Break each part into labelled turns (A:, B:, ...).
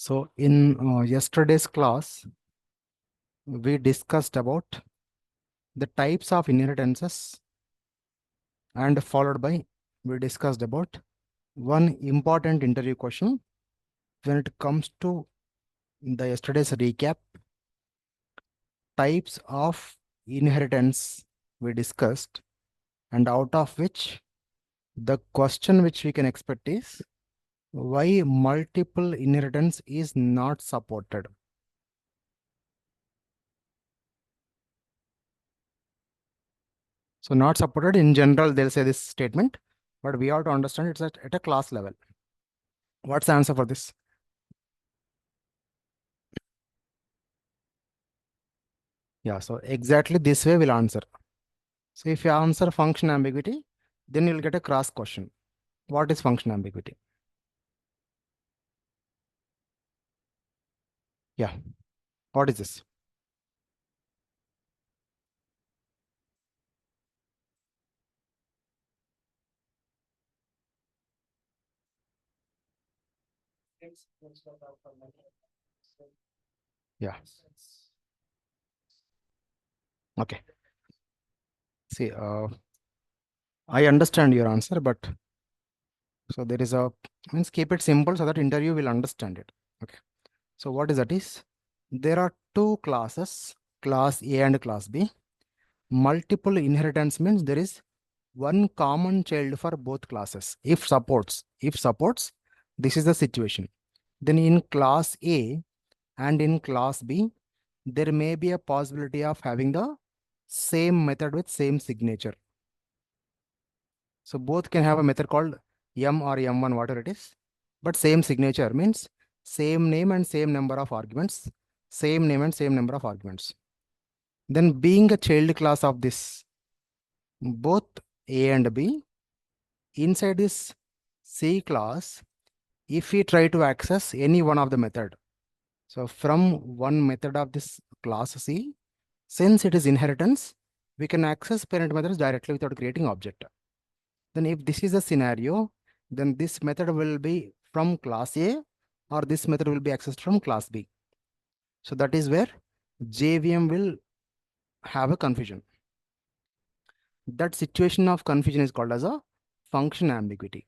A: So in yesterday's class, we discussed about the types of inheritances, and followed by we discussed about one important interview question when it comes to the yesterday's recap. Types of inheritance we discussed, and out of which the question which we can expect is why multiple inheritance is not supported. So not supported in general, they'll say this statement, but we have to understand it's at a class level. What's the answer for this? Yeah, so exactly this way we'll answer. So if you answer function ambiguity, then you'll get a cross question. What is function ambiguity? Yeah, what is this? Yeah. Okay. See, I understand your answer, but so there is a means keep it simple so that interview will understand it. Okay. So what is that is? There are two classes, class A and class B. Multiple inheritance means there is one common child for both classes. If supports, this is the situation. Then in class A and in class B, there may be a possibility of having the same method with same signature. So both can have a method called M or M1, whatever it is, but same signature means same name and same number of arguments, same name and same number of arguments. Then being a child class of this, both A and B, inside this C class, if we try to access any one of the method, so from one method of this class C, since it is inheritance, we can access parent methods directly without creating object. Then if this is the scenario, then this method will be from class A or this method will be accessed from class B. So that is where JVM will have a confusion. That situation of confusion is called as a function ambiguity.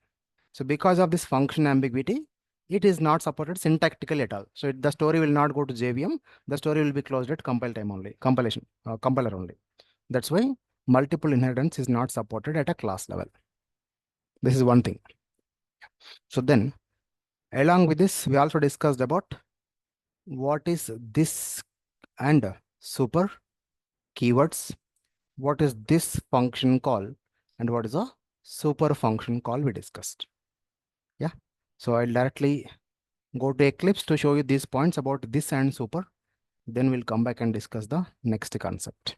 A: So because of this function ambiguity, it is not supported syntactically at all. So the story will not go to JVM. The story will be closed at compile time only, compiler only. That's why multiple inheritance is not supported at a class level. This is one thing. So then, along with this, we also discussed about what is this and super keywords, what is this function call, and what is a super function call we discussed. Yeah. So I'll directly go to Eclipse to show you these points about this and super. Then we'll come back and discuss the next concept.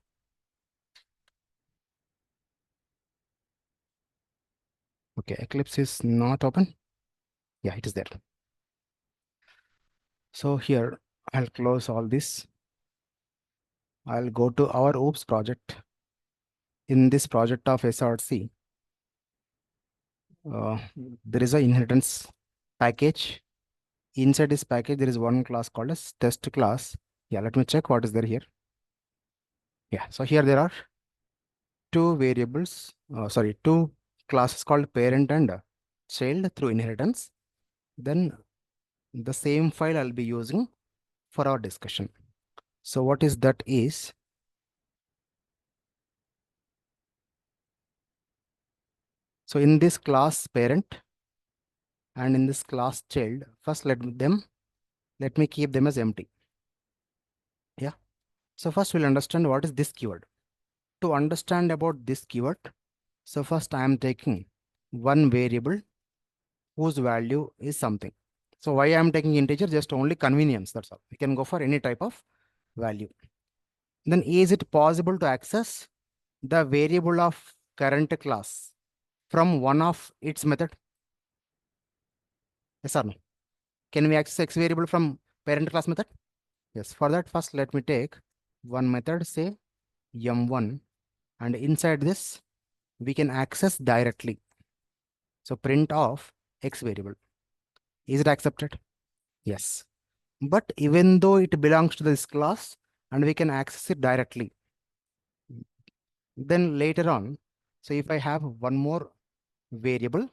A: Okay, Eclipse is not open. Yeah, it is there. So here I'll close all this. I'll go to our OOPS project. In this project of SRC, there is an inheritance package. Inside this package, there is one class called as test class. Yeah, let me check what is there here. Yeah, so here there are two variables, two classes called parent and child through inheritance. Then the same file I'll be using for our discussion. So what is that is, so in this class parent and in this class child, first let me keep them as empty. Yeah. So first we'll understand what is this keyword. To understand about this keyword, so first I am taking one variable whose value is something. So why I am taking integer? Just only convenience, that's all. We can go for any type of value. Then is it possible to access the variable of current class from one of its method? Yes or no? Can we access X variable from parent class method? Yes. For that, first let me take one method, say M1, and inside this we can access directly. So print of X variable. Is it accepted? Yes. But even though it belongs to this class and we can access it directly, then later on, so if I have variable,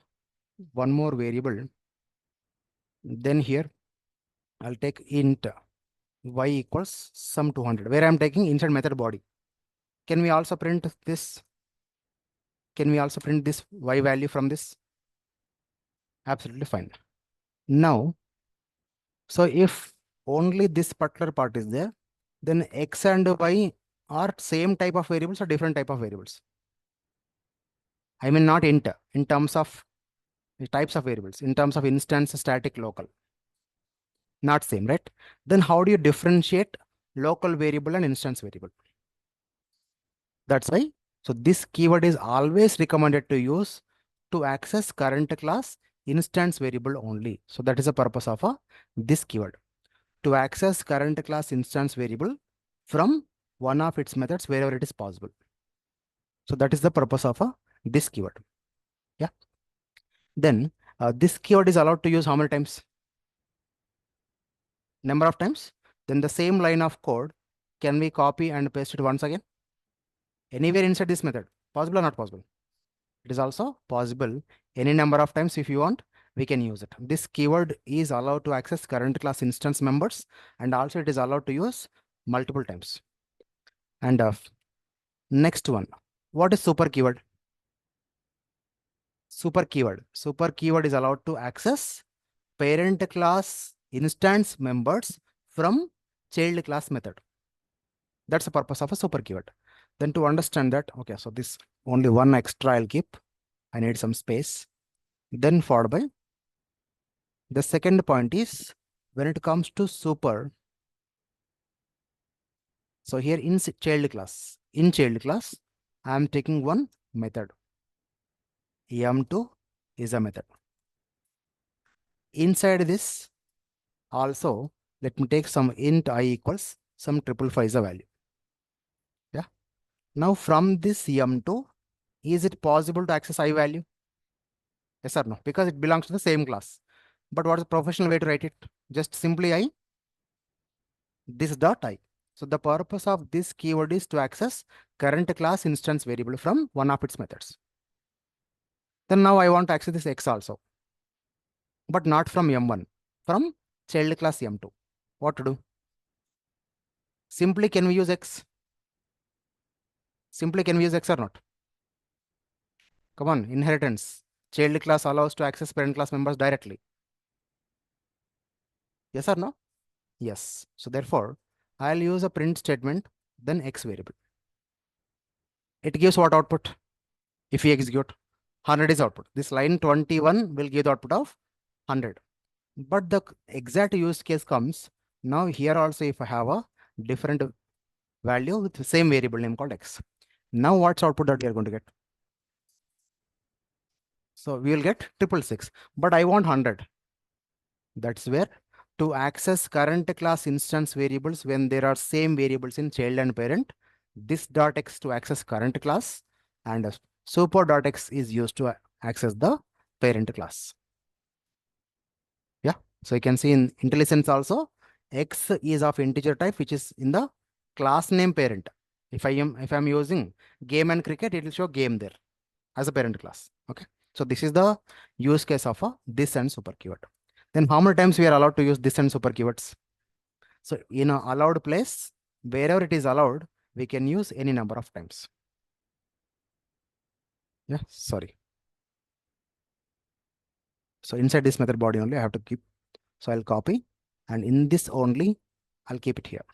A: one more variable, then here I'll take int y equals sum 200, where I'm taking inside method body. Can we also print this? Can we also print this y value from this? Absolutely fine. Now, so if only this particular part is there, then x and y are same type of variables or different type of variables? I mean, not int, in terms of types of variables, in terms of instance, static, local. Not same, right? Then how do you differentiate local variable and instance variable? That's why, so this keyword is always recommended to use to access current class instance variable only. So that is the purpose of this keyword, to access current class instance variable from one of its methods wherever it is possible. So that is the purpose of this keyword. Yeah. Then this keyword is allowed to use how many times? Number of times. Then the same line of code, can we copy and paste it once again? Anywhere inside this method? Possible or not possible? It is also possible. Any number of times if you want, we can use it. This keyword is allowed to access current class instance members, and also it is allowed to use multiple times. And next one, what is super keyword? Super keyword is allowed to access parent class instance members from child class method. That's the purpose of a super keyword. Then to understand that, okay, so this only one extra I'll keep. I need some space. Then followed by the second point is when it comes to super. So here in child class, I am taking one method. M2 is a method. Inside this also, let me take some int I equals some 555 is a value. Yeah. Now from this M2, is it possible to access I value? Yes or no? Because it belongs to the same class. But what's the professional way to write it? Just simply I, this dot I. So the purpose of this keyword is to access current class instance variable from one of its methods. Then now I want to access this X also, but not from M1, from child class M2. What to do? Simply can we use X? Simply can we use X or not? Come on, inheritance. Child class allows to access parent class members directly. Yes or no? Yes. So therefore, I'll use a print statement, then X variable. It gives what output? If we execute, 100 is output. This line 21 will give the output of 100. But the exact use case comes now here also if I have a different value with the same variable name called X. Now what's output that we are going to get? So we will get 666, but I want 100. That's where to access current class instance variables when there are same variables in child and parent, this dot X to access current class and super dot X is used to access the parent class. Yeah. So you can see in IntelliSense also, X is of integer type, which is in the class name parent. If I'm using game and cricket, it will show game there as a parent class. Okay. So this is the use case of this and super keyword. Then how many times we are allowed to use this and super keywords? So in a allowed place, wherever it is allowed, we can use any number of times. Yeah, sorry. So inside this method body only I have to keep. So I'll copy and in this only I'll keep it here.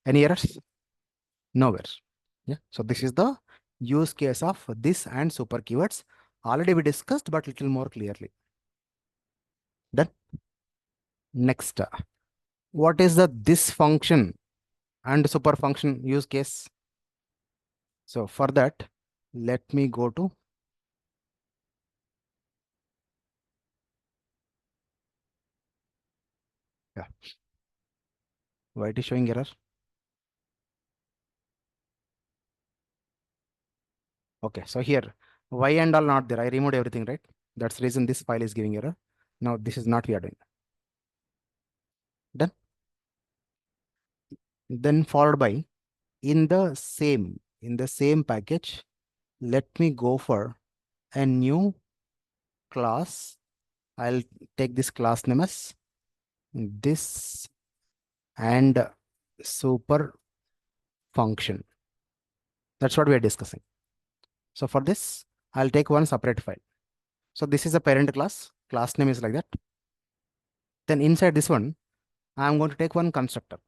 A: Any errors? Nowhere. Yeah. So this is the use case of this and super keywords. Already we discussed, but little more clearly. Then next, what is the this function and super function use case? So for that, let me go to yeah. Why it is showing error? Okay, so here y and all not there. I removed everything, right? That's the reason this file is giving error. Now this is not we are doing. Done. then followed by in the same package, let me go for a new class. I'll take this class name as this and super function. That's what we are discussing. So for this, I'll take one separate file. So this is a parent class name is like that. Then inside this one, I'm going to take one constructor.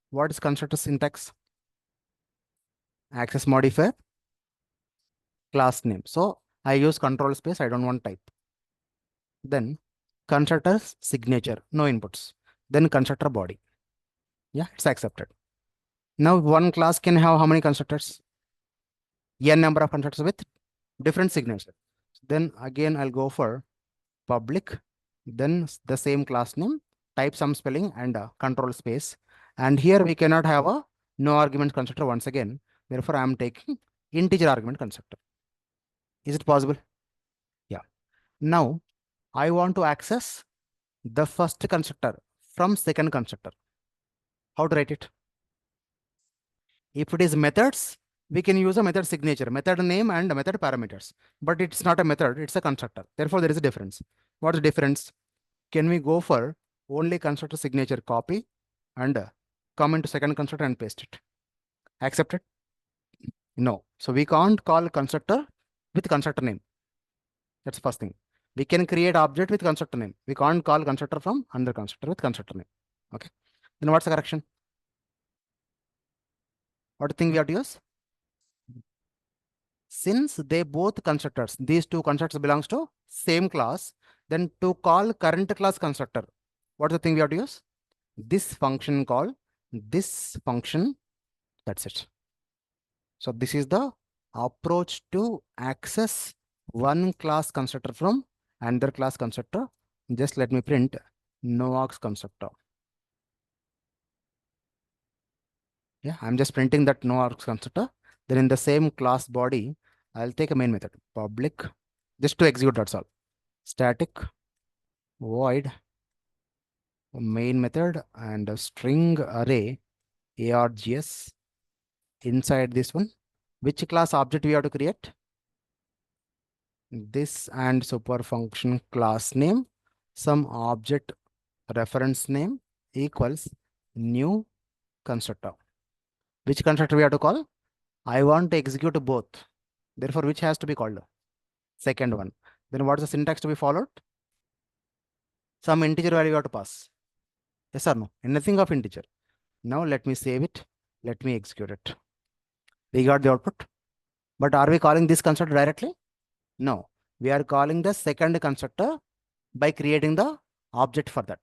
A: What is constructor syntax? Access modifier, class name. So I use control space, I don't want type. Then constructor's signature, no inputs. Then constructor body. Yeah, it's accepted. Now one class can have how many constructors? N number of constructors with different signature. Then again, I'll go for public, then the same class name, type some spelling and control space. And here we cannot have a no argument constructor once again. Therefore, I am taking integer argument constructor. Is it possible? Yeah. Now, I want to access the first constructor from second constructor. How to write it? If it is methods, we can use a method signature, method name and method parameters. But it's not a method, it's a constructor. Therefore, there is a difference. What's the difference? Can we go for only constructor signature copy and come into second constructor and paste it? Accepted? No. So we can't call constructor with constructor name. That's the first thing. We can create object with constructor name. We can't call constructor from another constructor with constructor name. Okay. Then what's the correction? What do you think we have to use? Since they both constructors, these two constructors belongs to same class, then to call current class constructor, what's the thing we have to use? This function called this function. That's it. So this is the approach to access one class constructor from another class constructor. Just let me print no args constructor. Yeah, I'm just printing that no args constructor. Then in the same class body, I'll take a main method, public, just to execute, that's all. Static void main method and a string array args. Inside this one, which class object we have to create? This and super function class name, some object reference name equals new constructor. Which constructor we have to call? I want to execute both. Therefore, which has to be called? Second one. Then what is the syntax to be followed? Some integer value you have to pass. Yes or no? Anything of integer. Now let me save it. Let me execute it. We got the output. But are we calling this constructor directly? No. We are calling the second constructor by creating the object for that.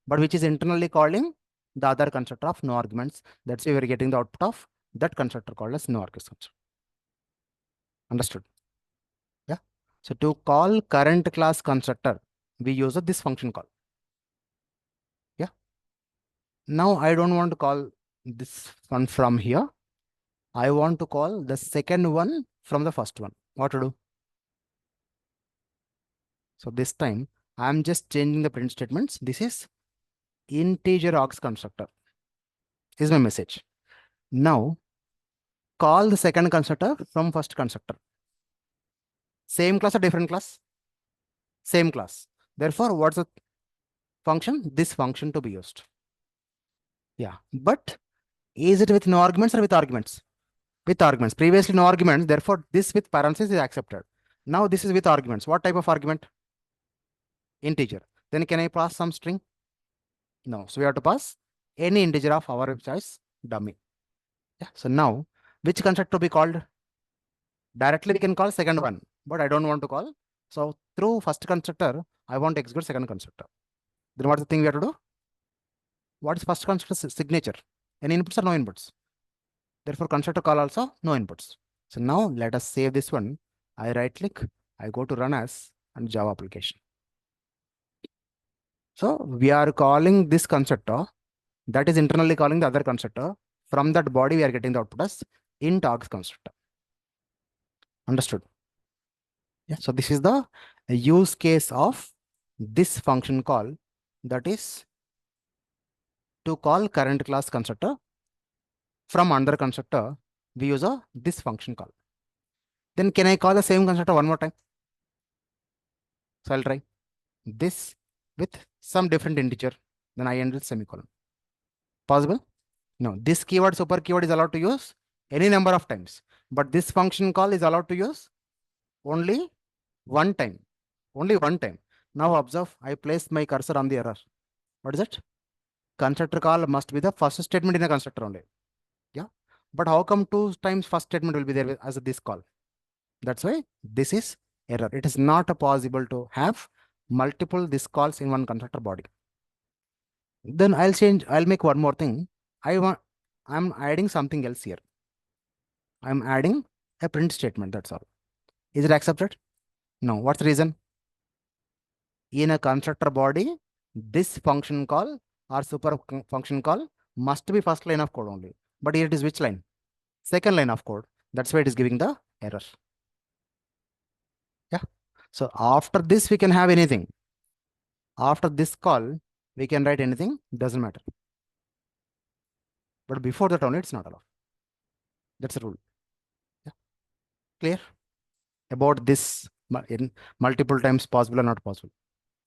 A: But which is internally calling the other constructor of no arguments. That's why we are getting the output of that constructor called as no arguments constructor. Understood? Yeah. So to call current class constructor, we use this function call. Yeah. Now I don't want to call this one from here. I want to call the second one from the first one. What to do? So this time I'm just changing the print statements. This is integer args constructor. Is my message. Now call the second constructor from first constructor. Same class or different class? Same class. Therefore, what's the function? This function to be used. Yeah, but is it with no arguments or with arguments? With arguments. Previously no arguments. Therefore, this with parentheses is accepted. Now this is with arguments. What type of argument? Integer. Then can I pass some string? No. So we have to pass any integer of our choice, dummy. Yeah. So now, which constructor to be called? Directly we can call second one, but I don't want to call. So through first constructor, I want to execute second constructor. Then what's the thing we have to do? What is first constructor signature? Any inputs or no inputs? Therefore, constructor call also no inputs. So now let us save this one. I right click, I go to run as and Java application. So we are calling this constructor that is internally calling the other constructor. From that body, we are getting the output as int args constructor. Understood? Yeah. So this is the use case of this function call, that is to call current class constructor. from another constructor, we use a this function call. Then can I call the same constructor one more time? So I'll try this with some different integer. Then I end with semicolon. Possible? No. This keyword, super keyword, is allowed to use any number of times. But this function call is allowed to use only one time. Only one time. Now observe, I placed my cursor on the error. What is it? Constructor call must be the first statement in a constructor only. Yeah. But how come two times first statement will be there as this call? That's why this is error. It is not possible to have multiple this calls in one constructor body. Then I'll make one more thing. I'm adding something else here. I'm adding a print statement. That's all. Is it accepted? No. What's the reason? In a constructor body, this function call or super function call must be first line of code only. But here it is which line? Second line of code. That's why it is giving the error. Yeah. So after this, we can have anything. After this call, we can write anything. Doesn't matter. But before that only, it's not allowed. That's the rule. Yeah. Clear? About this in multiple times possible or not possible.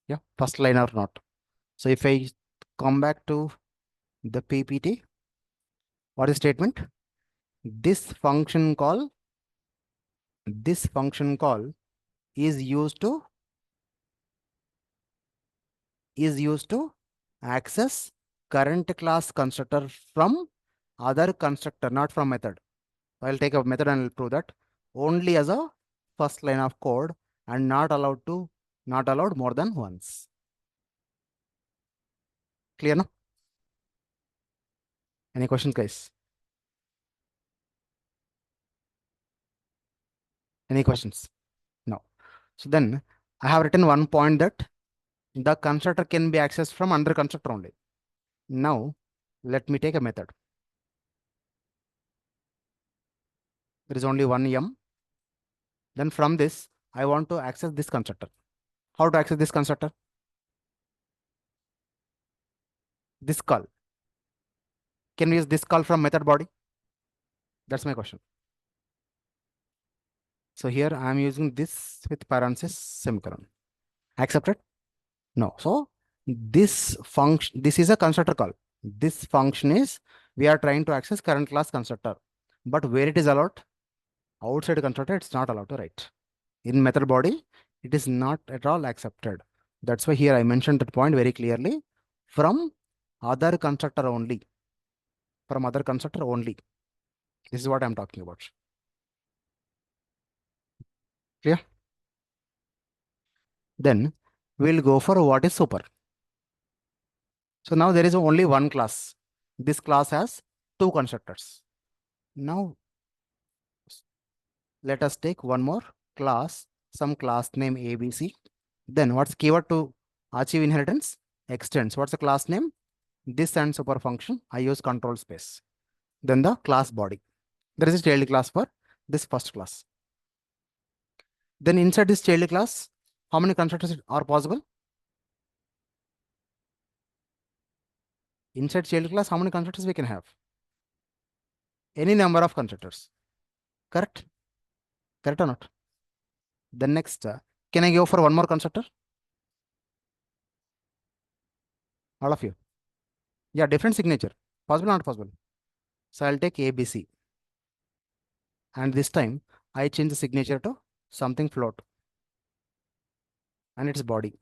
A: Yeah. First line or not. So if I come back to the PPT, what is statement? This function call is used to access current class constructor from other constructor, not from method. I'll take a method and I'll prove that only as a first line of code and not allowed more than once. Clear now? Any questions, guys? Any questions? No. So then I have written one point that the constructor can be accessed from another constructor only. Now let me take a method. There is only one m. Then from this, I want to access this constructor. How to access this constructor? This call. Can we use this call from method body? That's my question. So here I am using this with parenthesis semicolon. Accepted? No. So this function, this is a constructor call. This function is, we are trying to access current class constructor. But where it is allowed? Outside constructor, it's not allowed to write. In method body, it is not at all accepted. That's why here I mentioned that point very clearly. From other constructor only. From other constructor only. This is what I'm talking about. Clear? Then we'll go for what is super. So now there is only one class. This class has two constructors. Now let us take one more class, some class name ABC. Then what's keyword to achieve inheritance? Extends. What's the class name? This and super function. I use control space. Then the class body. There is a child class for this first class. Then inside this child class, how many constructors are possible? Inside child class, how many constructors we can have? Any number of constructors. Correct? Correct or not? Then next, can I go for one more constructor? All of you. Yeah, different signature. Possible or not possible? So I'll take ABC. And this time, I change the signature to something float. And its body.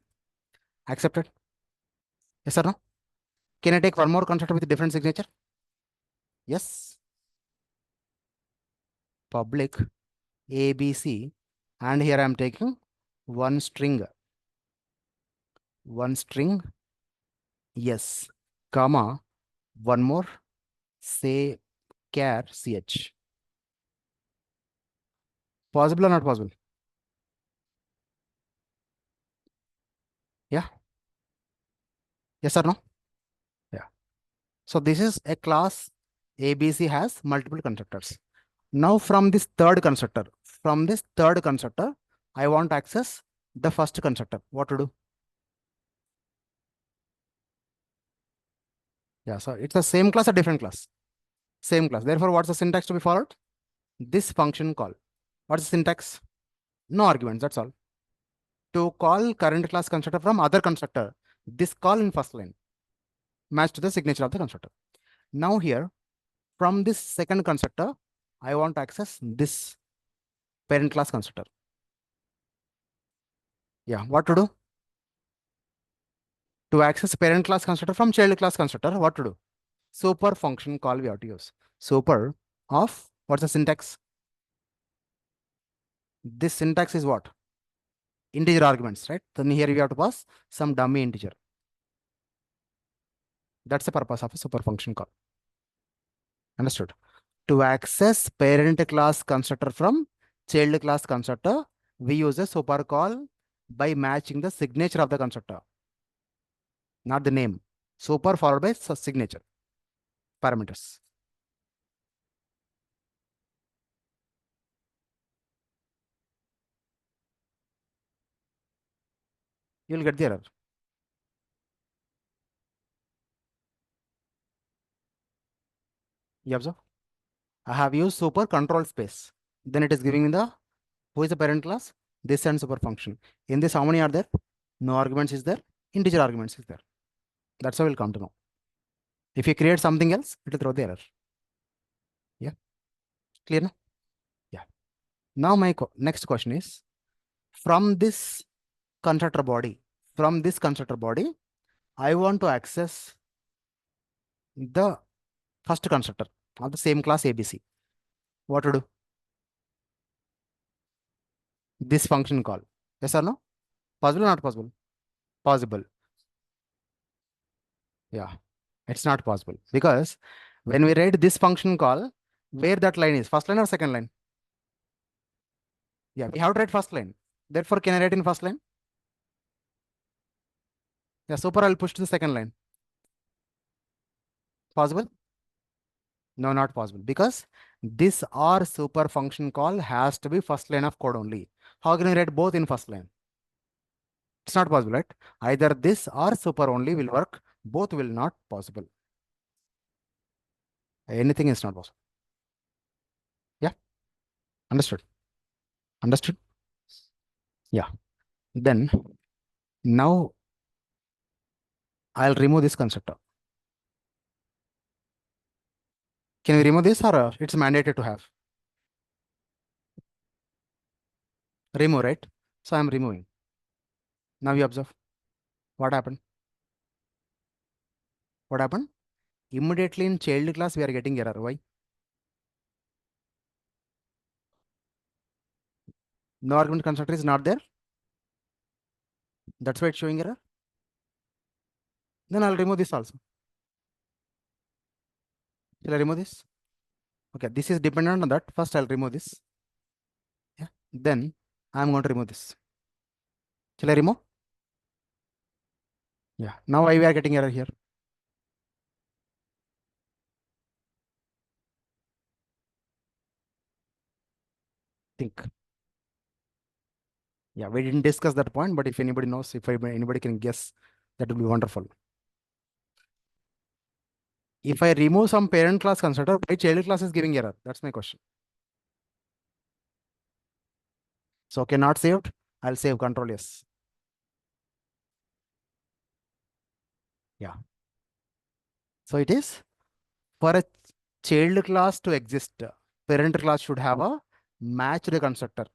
A: Accepted? Yes or no? Can I take one more constructor with a different signature? Yes. Public ABC. And here I am taking one string. One string. Yes. Comma. One more. Say char ch. Possible or not possible? Yeah. Yes or no? Yeah. So this is a class ABC has multiple constructors. Now from this third constructor, I want to access the first constructor. What to do? Yeah, so it's the same class or different class? Same class. Therefore, what's the syntax to be followed? This function call. What's the syntax? No arguments, that's all. To call current class constructor from other constructor. This call in first line. Match to the signature of the constructor. Now here, from this second constructor, I want to access this parent class constructor. Yeah, what to do? To access parent class constructor from child class constructor, what to do? Super function call we have to use. Super of, what's the syntax? This syntax is what? Integer arguments, right? Then here we have to pass some dummy integer. That's the purpose of a super function call. Understood? To access parent class constructor from child class constructor, we use a super call by matching the signature of the constructor, not the name. Super followed by signature parameters. You'll get the error. You observe? I have used super control space. Then it is giving me the, who is the parent class? This and super function. In this, how many are there? No arguments is there. Integer arguments is there. That's how we'll come to know. If you create something else, it will throw the error. Yeah. Clear now? Yeah. Now my next question is, from this constructor body, I want to access the first constructor of the same class ABC. What to do? This function call. Yes or no? Possible or not possible? Possible. Yeah. It's not possible because when we write this function call, where that line is, first line or second line? Yeah, we have to write first line. Therefore, can I write in first line? Yeah, super, I'll push to the second line. Possible? No, not possible because this R super function call has to be first line of code only. How can we write both in first line? It's not possible, right? Either this or super only will work. Both will not possible. Anything is not possible. Yeah, understood. Understood? Yeah. Then now I'll remove this constructor. Can we remove this or it's mandated to have? Remove, right? So I'm removing. Now you observe. What happened? What happened? Immediately in child class, we are getting error. Why? No argument constructor is not there. That's why it's showing error. Then I'll remove this also. Shall I remove this? Okay, this is dependent on that. First, I'll remove this. Yeah. Then I'm going to remove this. Shall I remove? Yeah. Now why we are getting error here? Think. Yeah, we didn't discuss that point, but if anybody knows, if anybody can guess, that would be wonderful. If I remove some parent class constructor, why child class is giving error? That's my question. So, okay, not saved. I'll save control yes. Yeah. So it is for a child class to exist, parent class should have a matched constructor.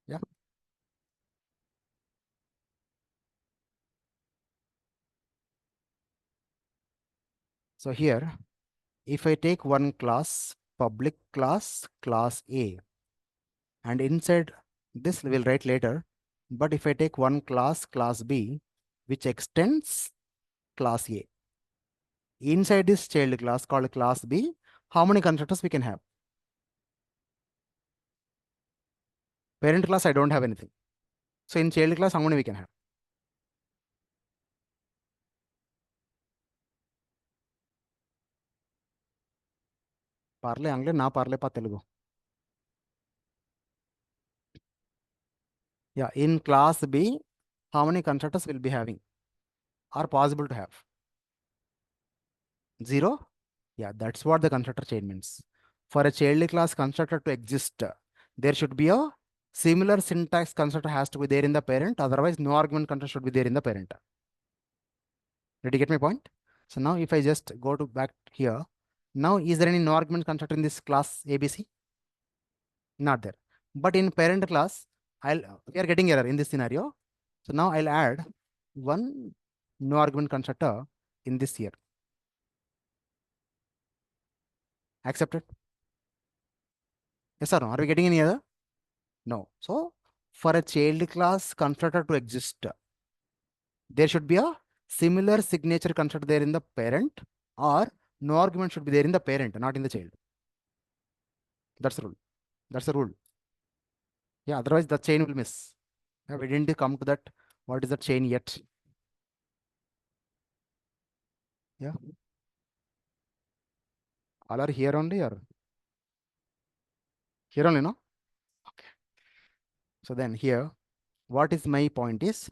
A: Yeah. So here, if I take one class, public class, class A, and inside this we will write later, but if I take one class, class B, which extends class A, inside this child class called class B, how many constructors we can have? Parent class, I don't have anything. So in child class, how many we can have? Parle Angle, na parle pa Telugu. Yeah, in class B, how many constructors will be having? Are possible to have? 0? Yeah, that's what the constructor chain means. For a child class constructor to exist, there should be a similar syntax constructor has to be there in the parent. Otherwise, no argument constructor should be there in the parent. Did you get my point? So now if I just go to back here, now is there any no argument constructor in this class ABC? Not there. But in parent class, we are getting error in this scenario. So now I'll add one no argument constructor in this here. Accepted? Yes or no? Are we getting any other? No. So for a child class constructor to exist, there should be a similar signature constructor there in the parent, or no argument should be there in the parent, not in the child. That's the rule. That's the rule. Yeah, otherwise the chain will miss. Yeah, we didn't come to that. What is the chain yet? Yeah. All are here only, or here only, no? Okay. So then here, what is my point is,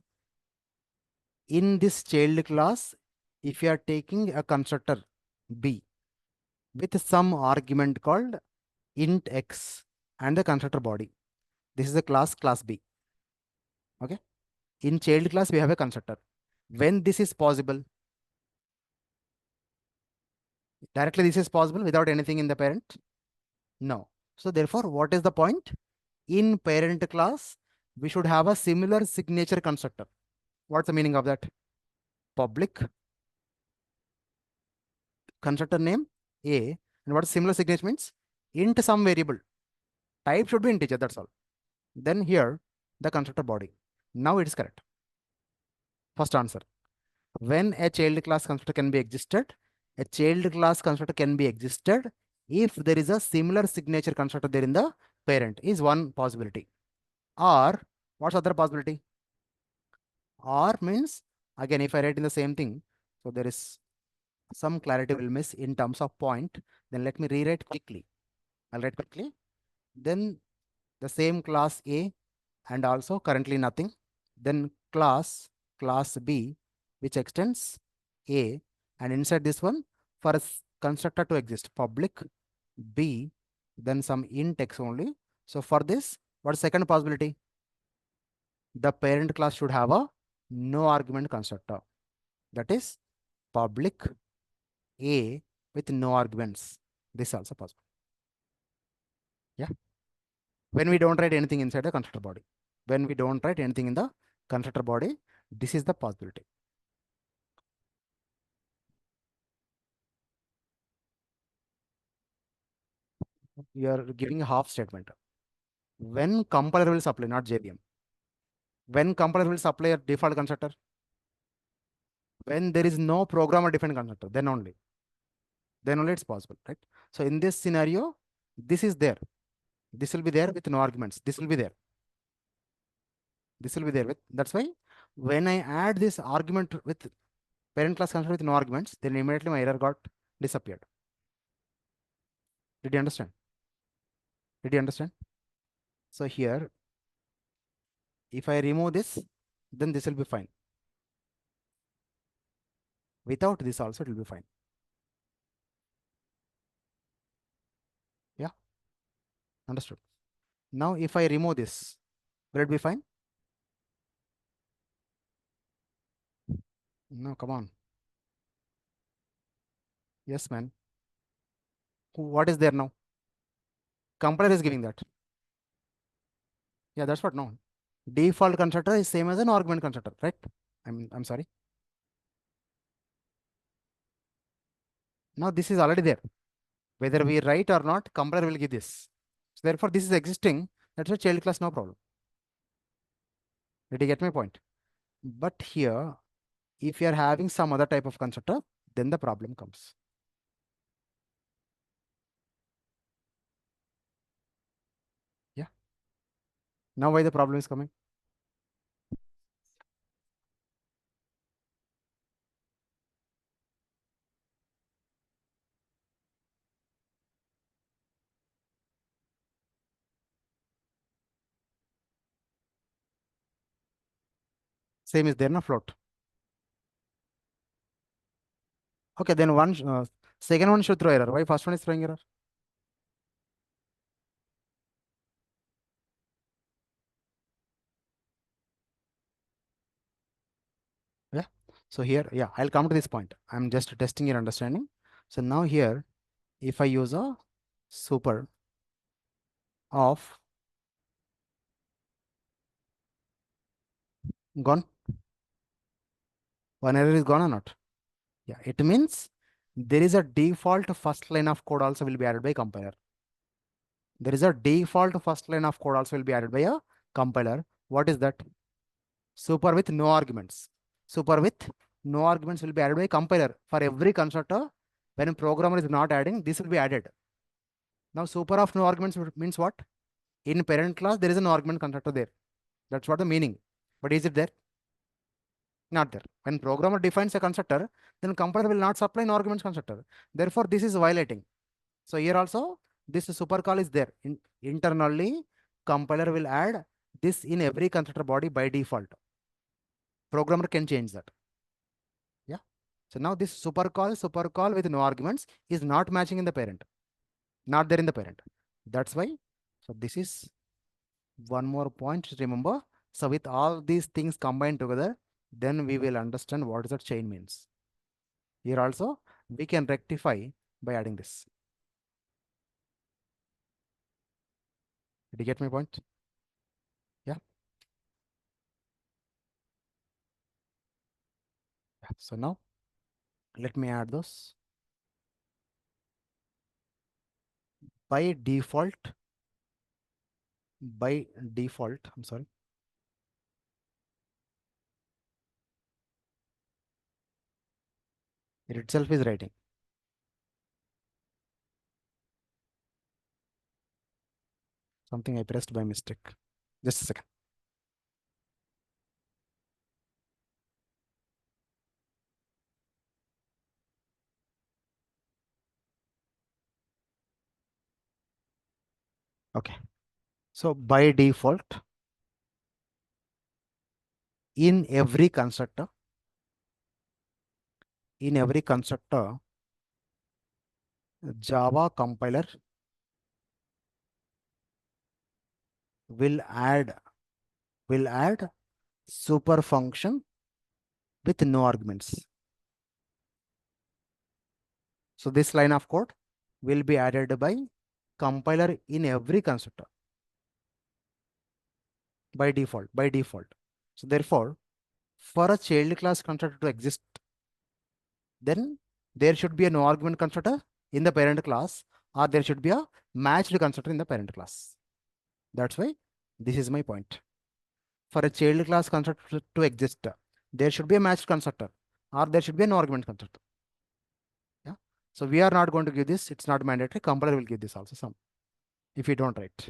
A: in this child class, if you are taking a constructor B with some argument called int x and the constructor body, this is the class B. Okay. In child class, we have a constructor. When this is possible, directly this is possible without anything in the parent? No. So therefore, what is the point? In parent class, we should have a similar signature constructor. What's the meaning of that? Public constructor name A, and what similar signature means? Int some variable. Type should be integer, that's all. Then here, the constructor body. Now it is correct. First answer. When a child class constructor can be existed, a child class constructor can be existed if there is a similar signature constructor there in the parent is one possibility. Or what's other possibility? Or means, again, if I write in the same thing, so there is some clarity will miss in terms of point, then let me rewrite quickly. I'll write quickly. Then the same class A and also currently nothing. Then class B, which extends A, and inside this one, for a constructor to exist, public B, then some int x only. So for this, what second possibility? The parent class should have a no argument constructor. That is public A with no arguments. This is also possible. Yeah. When we don't write anything inside the constructor body. When we don't write anything in the constructor body, this is the possibility. You are giving a half statement. When compiler will supply, not JVM. When compiler will supply a default constructor? When there is no programmer defined constructor, then only it's possible, right? So in this scenario, this is there. This will be there with no arguments. This will be there. This will be there with. That's why when I add this argument with parent class constructor with no arguments, then immediately my error got disappeared. Did you understand? Did you understand? So here, if I remove this, then this will be fine. Without this also, it will be fine. Yeah, understood. Now, if I remove this, will it be fine? No, come on. Yes, man. What is there now? Compiler is giving that. Yeah, that's what no. Default constructor is same as an argument constructor, right? I'm sorry. Now this is already there. Whether we write or not, compiler will give this. So therefore, this is existing. That's why child class no problem. Did you get my point? But here, if you are having some other type of constructor, then the problem comes. Yeah. Now why the problem is coming? Same is there, no float. Okay, then one Second one should throw error. Why first one is throwing error? Yeah. So here, yeah, I'll come to this point. I'm just testing your understanding. So now here, if I use a super of gone, one error is gone or not? Yeah, it means there is a default first line of code also will be added by compiler. There is a default first line of code also will be added by a compiler. What is that? Super with no arguments. Super with no arguments will be added by compiler. For every constructor, when a programmer is not adding, this will be added. Now, super of no arguments means what? In parent class, there is an argument constructor there. That's what the meaning. But is it there? Not there. When programmer defines a constructor, then compiler will not supply an arguments constructor. Therefore, this is violating. So here also, this super call is there. Internally, compiler will add this in every constructor body by default. Programmer can change that. Yeah. So now this super call with no arguments is not matching in the parent. Not there in the parent. That's why. So this is one more point to remember. So with all these things combined together, then we will understand what is that chain means. Here also, we can rectify by adding this. Did you get my point? Yeah. So now let me add those. By default, I'm sorry. It itself is writing. Something I pressed by mistake. Just a second. Okay. So by default, in every constructor, Java compiler will add super function with no arguments. So this line of code will be added by compiler in every constructor by default. So therefore, for a child class constructor to exist, then there should be a no argument constructor in the parent class, or there should be a matched constructor in the parent class. That's why this is my point. For a child class constructor to exist, there should be a matched constructor, or there should be an argument constructor. Yeah. So we are not going to give this. It's not mandatory. Compiler will give this also some if you don't write.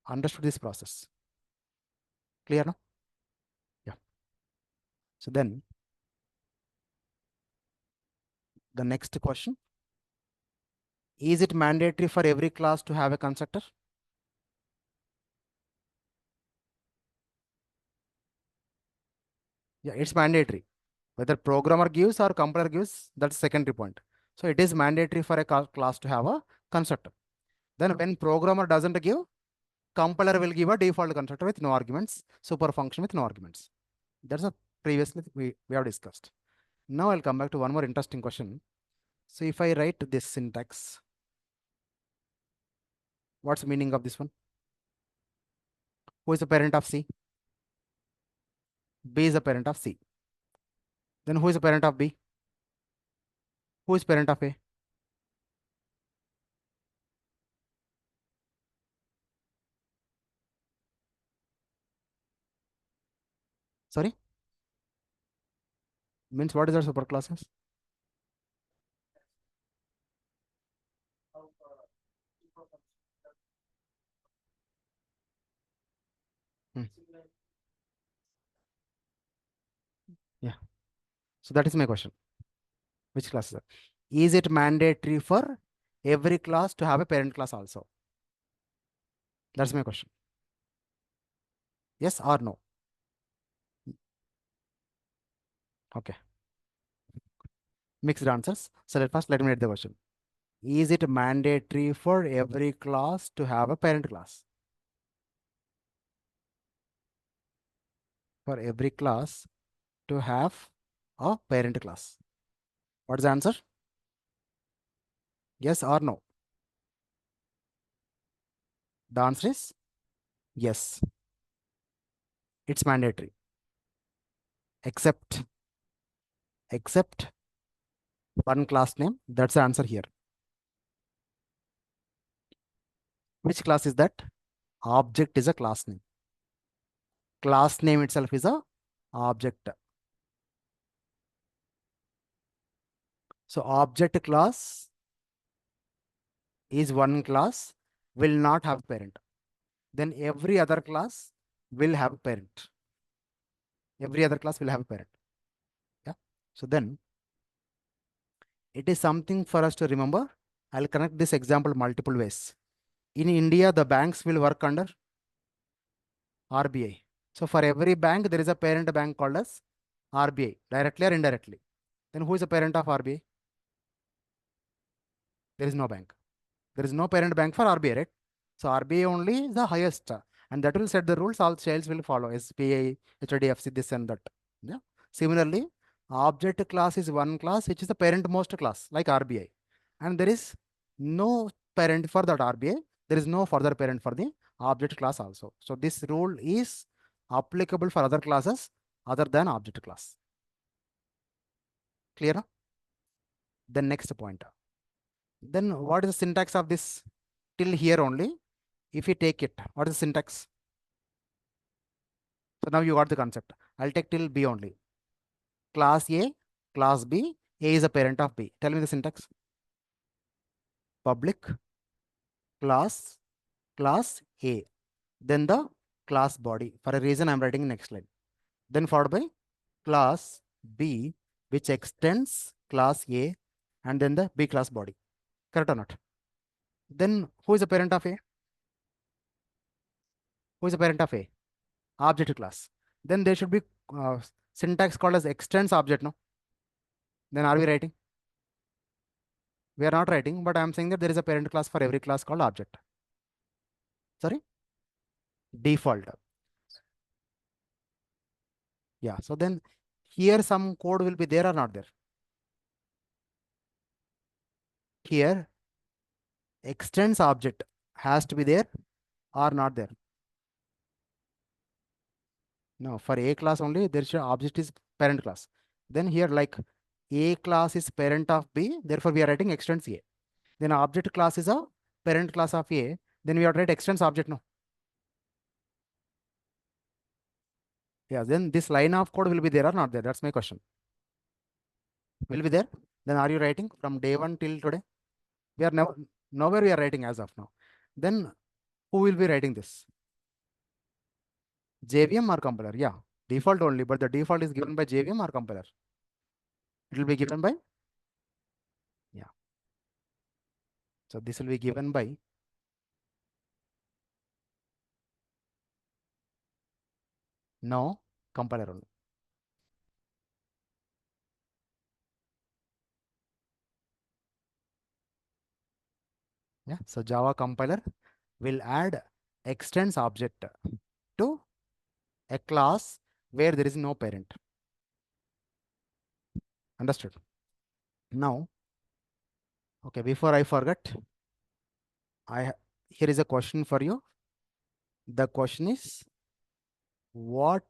A: Understood this process? Clear now? Yeah. So then the next question, is it mandatory for every class to have a constructor? Yeah, it's mandatory. Whether programmer gives or compiler gives, that's secondary point. So it is mandatory for a class to have a constructor. Then when programmer doesn't give, compiler will give a default constructor with no arguments, super function with no arguments. That's a previously we have discussed. Now I'll come back to one more interesting question. So if I write this syntax, what's the meaning of this one? Who is the parent of C? B is the parent of C. Then who is the parent of B? Who is parent of A? Sorry? Means what is our superclasses? Hmm. Yeah. So that is my question. Which class is that? Is it mandatory for every class to have a parent class also? That's my question. Yes or no? Okay. Mixed answers. So first let me read the question. Is it mandatory for every class to have a parent class? For every class to have a parent class. What's the answer? Yes or no? The answer is yes. It's mandatory. Except one class name. That's the answer here. Which class is that? Object is a class name. Class name itself is a object. So object class is one class, will not have parent. Then every other class will have parent. Every other class will have a parent. Yeah. So then it is something for us to remember. I'll connect this example multiple ways. In India, the banks will work under RBI. So for every bank, there is a parent bank called as RBI, directly or indirectly. Then who is the parent of RBI? There is no bank. There is no parent bank for RBI, right? So RBI only is the highest, and that will set the rules. All sales will follow SBI, HDFC, this and that. Yeah. Similarly, object class is one class which is the parent most class like RBI, and there is no parent for that RBI. There is no further parent for the object class also. So this rule is applicable for other classes other than object class. Clear? Then next point. Then what is the syntax of this till here only? If you take it, what is the syntax? So now you got the concept. I'll take till B only. Class A, class B, A is a parent of B. Tell me the syntax. Public class, class A. Then the class body. For a reason, I'm writing next line. Then followed by class B, which extends class A, and then the B class body. Correct or not? Then who is the parent of A? Who is the parent of A? Object class. Then there should be syntax called as extends object, no? Then are we writing? We are not writing, but I am saying that there is a parent class for every class called object. Sorry? Default. Yeah. So then here some code will be there or not there. Here extends object has to be there or not there. No, for A class only there should object is parent class. Then here like A class is parent of B, therefore we are writing extends A. Then object class is a parent class of A, then we are write extends object, no. Yeah, then this line of code will be there or not there? That's my question. Will be there? Then are you writing from day one till today? We are never nowhere we are writing as of now. Then who will be writing this? JVM or compiler? Yeah, default only, but the default is given by JVM or compiler. It will be given by, yeah. So this will be given by no compiler only. Yeah. So Java compiler will add extends object to a class where there is no parent. Understood? Now, okay, before I forget, here is a question for you. The question is, what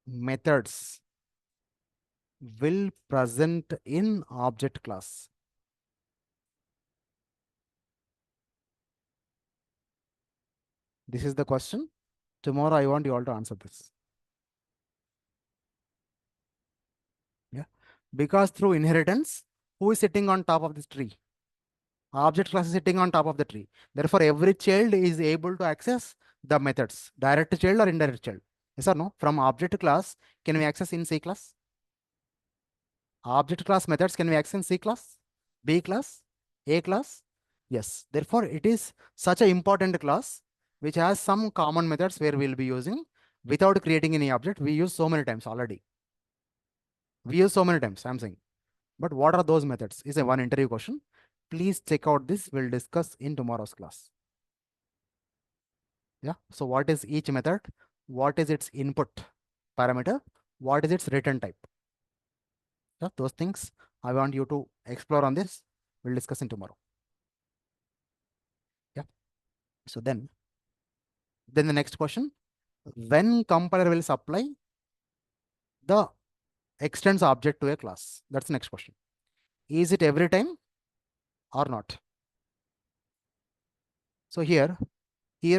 A: methods will present in object class? This is the question. Tomorrow I want you all to answer this. Yeah. Because through inheritance, who is sitting on top of this tree? Object class is sitting on top of the tree. Therefore, every child is able to access the methods. Direct child or indirect child? Yes or no? From object class, can we access in C class? Object class methods can we access in C class, B class, A class? Yes. Therefore, it is such an important class which has some common methods where we'll be using without creating any object. We use so many times already. We use so many times, I'm saying. But what are those methods? Is a one interview question. Please check out this. We'll discuss in tomorrow's class. Yeah. So what is each method? What is its input parameter? What is its return type? Yeah, those things I want you to explore on this. We'll discuss in tomorrow. Yeah. So then the next question, when compiler will supply the extends object to a class? That's the next question. Is it every time or not? So here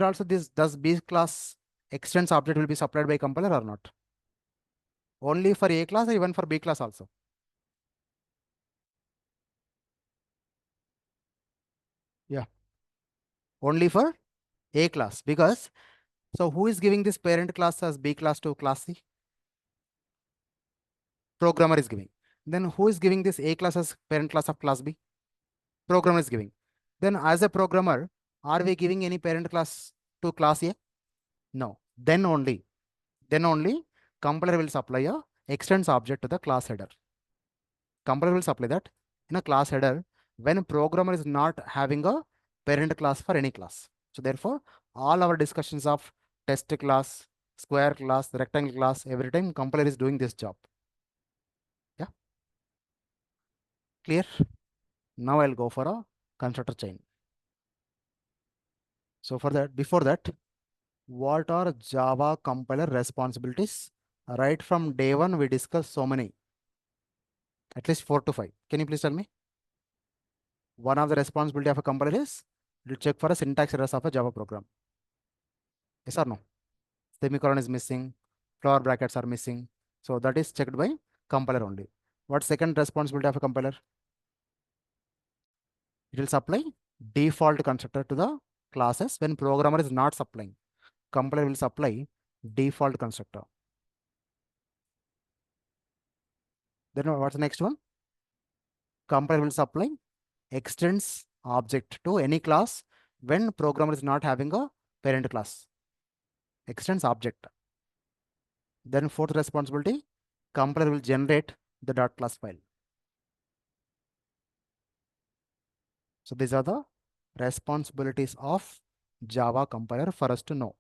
A: also this does B class extends object will be supplied by compiler or not? Only for A class or even for B class also? Yeah, only for A class, because so who is giving this parent class as B class to class C? Programmer is giving. Then who is giving this A class as parent class of class B? Programmer is giving. Then as a programmer, are we giving any parent class to class A? No. Then only compiler will supply a extends object to the class header. Compiler will supply that in a class header when programmer is not having a parent class for any class. So therefore, all our discussions of test class, square class, rectangle class, every time compiler is doing this job. Yeah, clear? Now I'll go for a constructor chain. So for that, before that, what are Java compiler responsibilities? Right from day one, we discussed so many, at least 4 to 5. Can you please tell me? One of the responsibility of a compiler is to check for a syntax errors of a Java program. Yes or no? Semicolon is missing, flower brackets are missing. So that is checked by compiler only. What second responsibility of a compiler? It will supply default constructor to the classes when programmer is not supplying. Compiler will supply default constructor. Then what's the next one? Compiler will supply extends object to any class when programmer is not having a parent class. Extends object. Then fourth responsibility, compiler will generate the dot class file. So these are the responsibilities of Java compiler for us to know.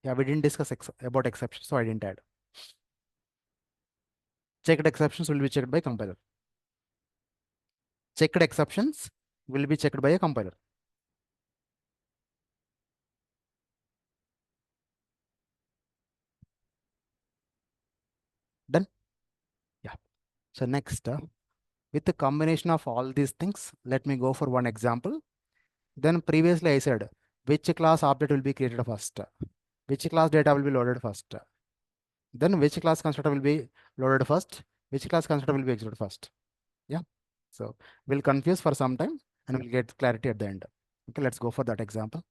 A: Yeah, we didn't discuss about exceptions, so I didn't add. Checked exceptions will be checked by compiler. Checked exceptions will be checked by a compiler. Done? Yeah. So next, with the combination of all these things, let me go for one example. Then previously I said, which class object will be created first? Which class data will be loaded first? Then which class constructor will be loaded first? Which class constructor will be executed first? Yeah. So we'll confuse for some time and we'll get clarity at the end. Okay, let's go for that example.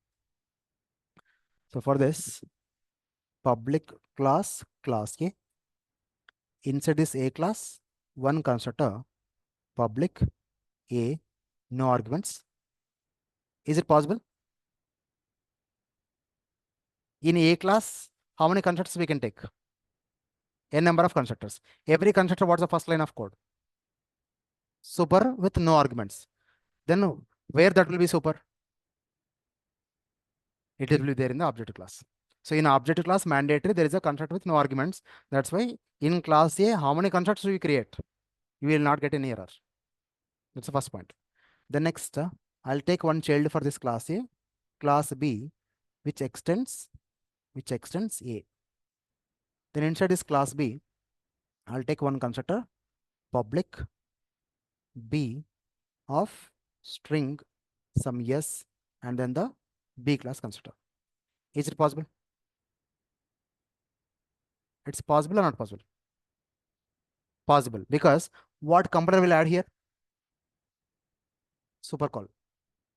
A: So for this, public class A. Inside this A class, one constructor, public A, no arguments. Is it possible? In A class, how many constructors we can take? N number of constructors. Every constructor, what's the first line of code? Super with no arguments. Then where that will be super? It will be there in the object class. So in object class mandatory, there is a constructor with no arguments. That's why in class A, how many constructors do we create? You will not get any error. That's the first point. The next, I'll take one child for this class A, class B, which extends A. Then inside this class B, I'll take one constructor, public B of string some yes and then the B class constructor. Is it possible? It's possible or not possible? Possible, because what compiler will add here? Super call.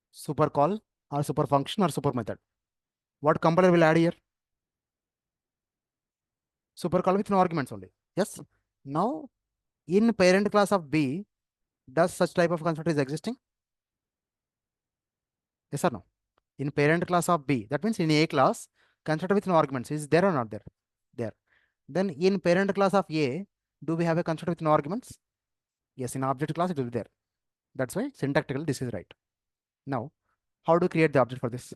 A: Super call or super function or super method. What compiler will add here? Super call with no arguments only. Yes. Now, in parent class of B, does such type of constructor is existing? Yes or no? In parent class of B, that means in A class, constructor with no arguments is there or not there? Then in parent class of A, do we have a constructor with no arguments? Yes, in object class it will be there. That's why syntactically this is right. Now, how to create the object for this?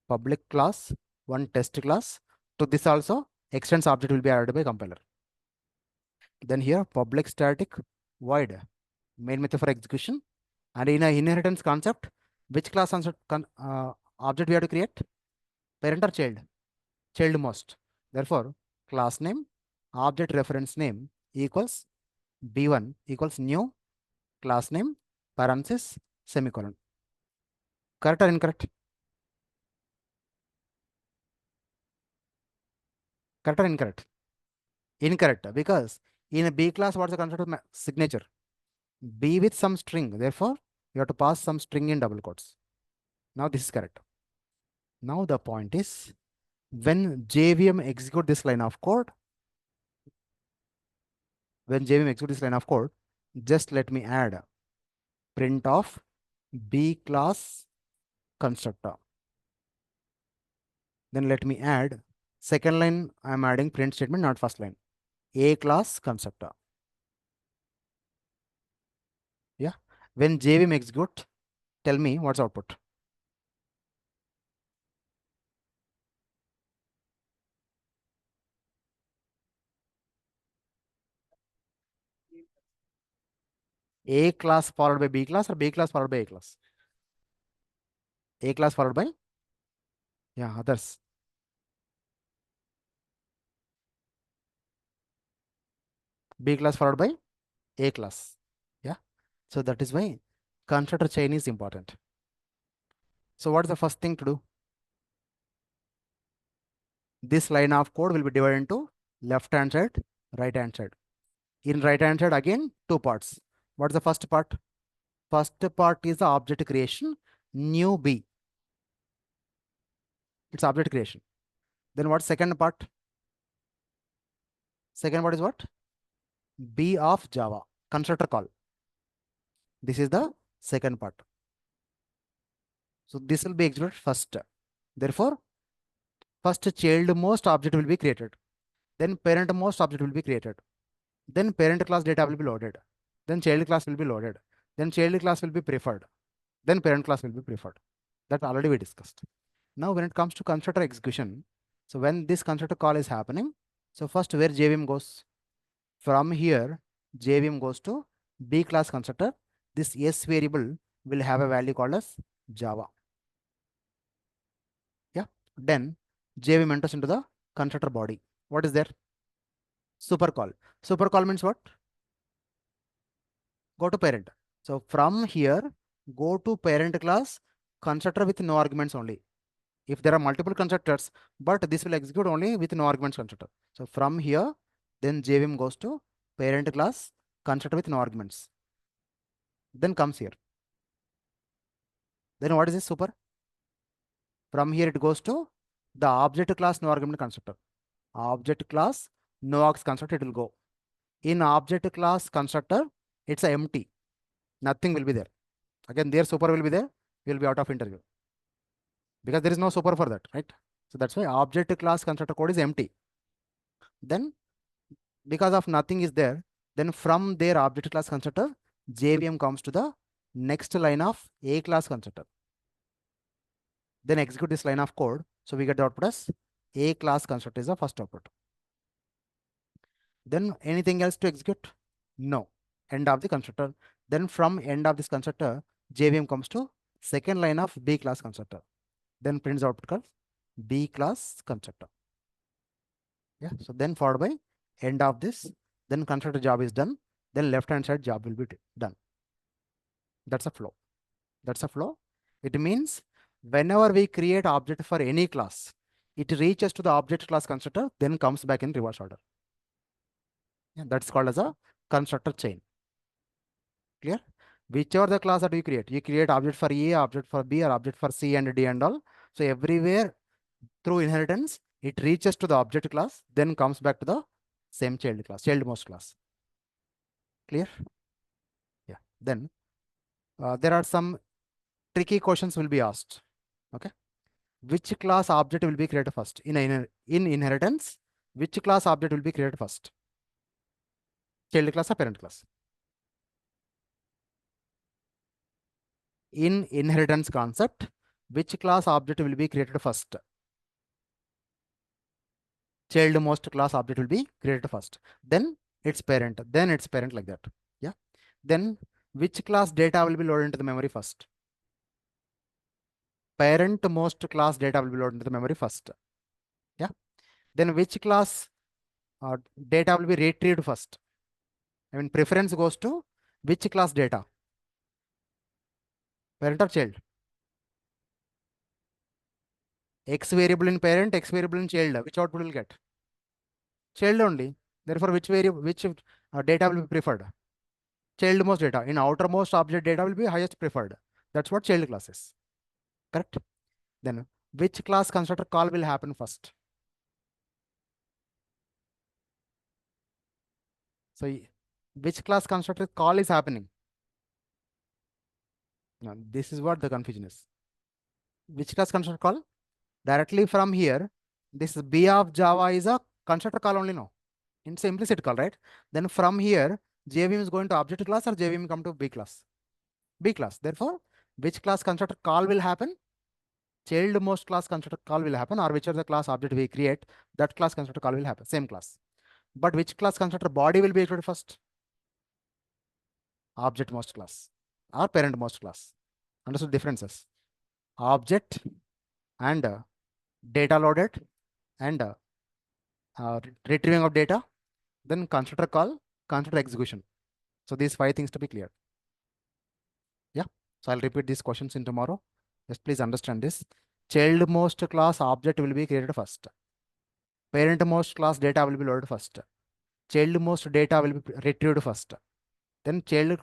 A: Public class, one test class. To this also, extends object will be added by compiler. Then here, public static void main method for execution. And in a inheritance concept, which class object we have to create? Parent or child? Child most. Therefore, class name, object reference name equals B1 equals new class name parenthesis semicolon. Correct or incorrect? Correct or incorrect? Incorrect, because in a B class, what's the concept of signature? B with some string. Therefore, you have to pass some string in double quotes. Now this is correct. Now the point is, when JVM execute this line of code, just let me add print of B class constructor. Then let me add second line. I am adding print statement, not first line. A class constructor. Yeah. When JVM execute, tell me what's output. A class followed by B class or B class followed by A class? A class followed by, yeah, others. B class followed by A class. Yeah. So that is why constructor chain is important. So what is the first thing to do? This line of code will be divided into left hand side, right hand side. In right hand side, again, two parts. What's the first part? First part is the object creation, new B. It's object creation. Then what's second part? Second part is what? B of Java, constructor call. This is the second part. So this will be executed first. Therefore, first child most object will be created. Then parent most object will be created. Then parent class data will be loaded. Then child class will be loaded. Then child class will be preferred. Then parent class will be preferred. That already we discussed. Now, when it comes to constructor execution, so when this constructor call is happening, so first where JVM goes? From here, JVM goes to B class constructor. This S variable will have a value called as Java. Yeah. Then JVM enters into the constructor body. What is there? Super call. Super call means what? Go to parent. So from here, go to parent class constructor with no arguments only. If there are multiple constructors, but this will execute only with no arguments constructor. So from here, then JVM goes to parent class constructor with no arguments. Then comes here. Then what is this super? From here it goes to the object class no argument constructor. Object class no args constructor it will go. In object class constructor, it's a empty. Nothing will be there. Again, their super will be there. We will be out of interview. Because there is no super for that, right? So that's why object class constructor code is empty. Then because of nothing is there, then from their object class constructor, JVM comes to the next line of A class constructor. Then execute this line of code. So we get the output as A class constructor is the first output. Then anything else to execute? No. End of the constructor. Then from end of this constructor, JVM comes to second line of B class constructor. Then prints output called B class constructor. Yeah. So then followed by end of this, then constructor job is done. Then left hand side job will be done. That's a flow. That's a flow. It means whenever we create object for any class, it reaches to the object class constructor, then comes back in reverse order. Yeah, that's called as a constructor chain. Clear? Whichever the class that you create object for A, object for B, or object for C and D and all. So everywhere through inheritance, it reaches to the object class, then comes back to the same child class, childmost class. Clear? Yeah. Then there are some tricky questions will be asked. Okay. which class object will be created first? In inheritance, which class object will be created first? Child class or parent class? In inheritance concept, which class object will be created first? Child most class object will be created first. Then its parent. Then its parent, like that. Yeah. Then which class data will be loaded into the memory first? Parent most class data will be loaded into the memory first. Yeah. Then which class data will be retrieved first? I mean, preference goes to which class data? Parent or child? X variable in parent, X variable in child. Which output will get? Child only. Therefore, which variable, which data will be preferred? Child most data. In outermost object data will be highest preferred. That's what child class is. Correct? Then which class constructor call will happen first? So which class constructor call is happening? Now, this is what the confusion is. Which class constructor call? Directly from here, this B of Java is a constructor call only now. It's implicit call, right? Then from here, JVM is going to object class or JVM come to B class? B class. Therefore, which class constructor call will happen? Child most class constructor call will happen, or whichever the class object we create, that class constructor call will happen, same class. But which class constructor body will be executed first? Object most class or parent most class. Understood differences? Object and data loaded and retrieving of data, then constructor call, constructor execution. So these 5 things to be clear. Yeah. So I'll repeat these questions in tomorrow. Just please understand this. Child most class object will be created first. Parent most class data will be loaded first. Child most data will be retrieved first. Then child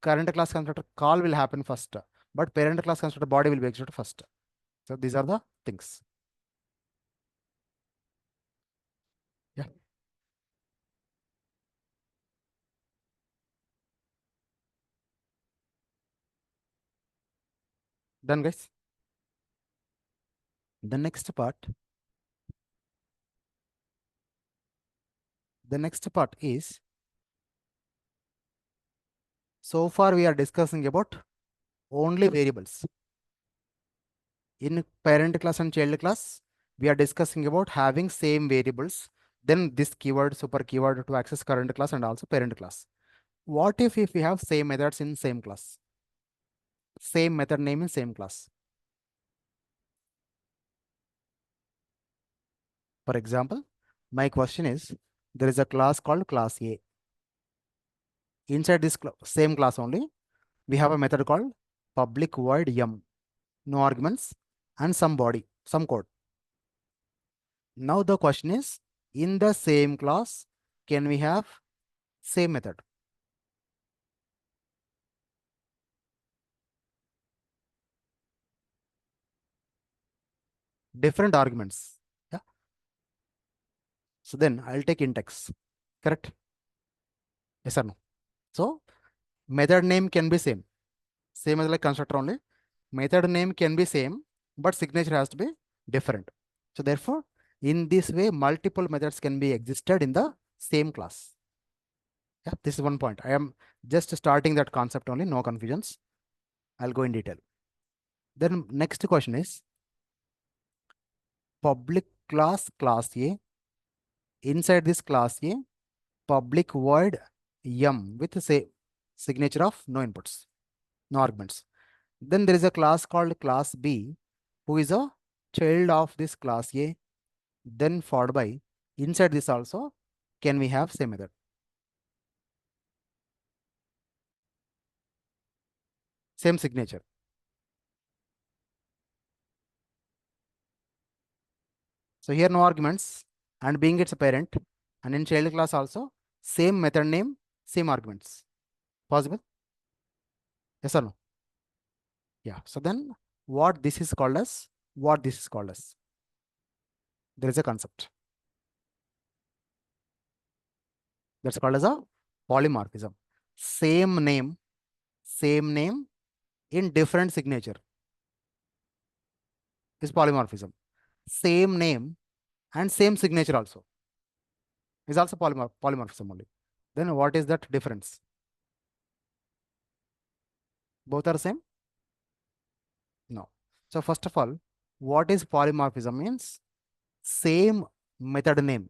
A: current class constructor call will happen first. But parent class constructor body will be executed first. So these are the things. Yeah. Done, guys. The next part. The next part is, so far we are discussing about only variables. In parent class and child class, we are discussing about having same variables. Then this keyword, super keyword to access current class and also parent class. What if we have same methods in same class? Same method name in same class. For example, my question is, there is a class called class A. Inside this same class only, we have a method called public void yum, no arguments, and some body, some code. Now the question is, in the same class, can we have same method? Different arguments. Yeah. So then I'll take int x. Correct? Yes or no? So method name can be same. Same as like constructor only. Method name can be same, but signature has to be different. So therefore, in this way, multiple methods can be existed in the same class. Yeah, this is one point. I am just starting that concept only, no confusions. I'll go in detail. Then next question is, public class A. Inside this class A, public void yum with say signature of no inputs, no arguments. Then there is a class called class B, who is a child of this class A. Then followed by, inside this also, can we have same method? Same signature. So here no arguments, and being its a parent, and in child class also, same method name, same arguments. Possible? Yes or no? Yeah. So then what this is called as? What this is called as? There is a concept. That's called as a polymorphism. Same name in different signature. is polymorphism. Same name and same signature also is also polymorphism only. Then what is that difference? Both are same? No. So first of all, what is polymorphism means? Same method name,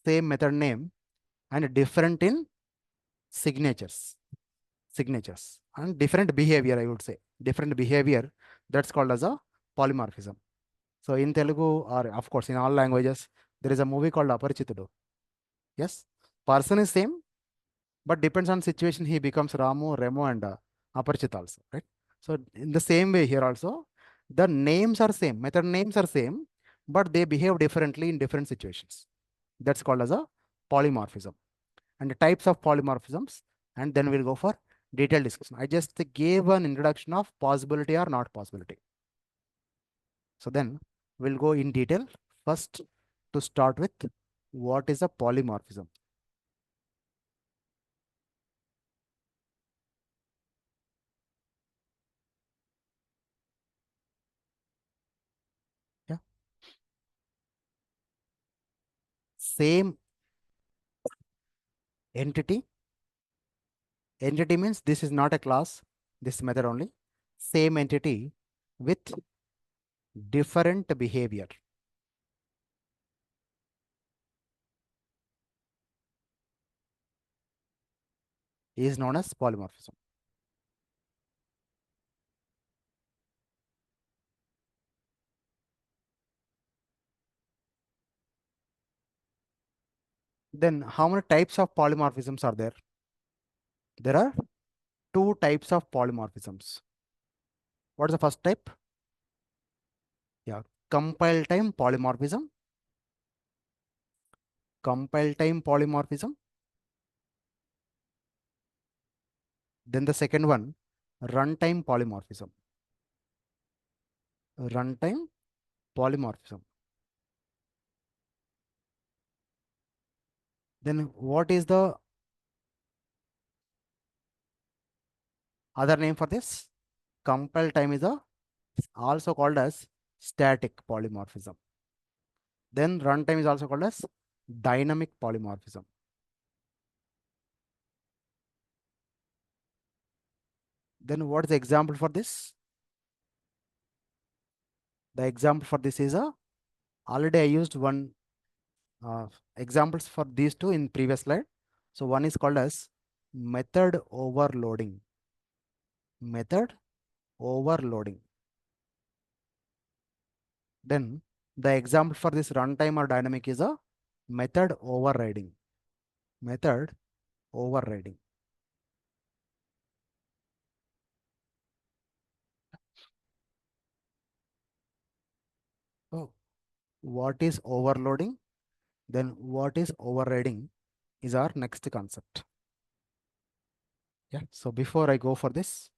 A: same method name and different in signatures, signatures and different behavior, I would say. Different behavior, that's called as a polymorphism. So in Telugu or of course in all languages, there is a movie called Aparchitudu. Yes, person is same, but depends on situation he becomes Ramu, Remo and Aparchit also, right? So in the same way here also, the names are same, method names are same, but they behave differently in different situations. That's called as a polymorphism. And the types of polymorphisms, and then we'll go for detailed discussion. I just gave an introduction of possibility or not possibility. So then we'll go in detail. First, to start with, what is a polymorphism? Yeah. Same entity. Entity means this is not a class, this method only. Same entity with different behavior is known as polymorphism. Then how many types of polymorphisms are there? There are two types of polymorphisms. What is the first type? Yeah, compile time polymorphism. Compile time polymorphism. Then the second one, runtime polymorphism. Runtime polymorphism. Then what is the other name for this? Compile time is also called as static polymorphism. Then runtime is also called as dynamic polymorphism. Then what is the example for this? The example for this is already I used one examples for these two in previous slide. So one is called as method overloading. Method overloading. Then the example for this runtime or dynamic is a method overriding. Method overriding. So what is overloading? Then what is overriding is our next concept. Yeah. So before I go for this,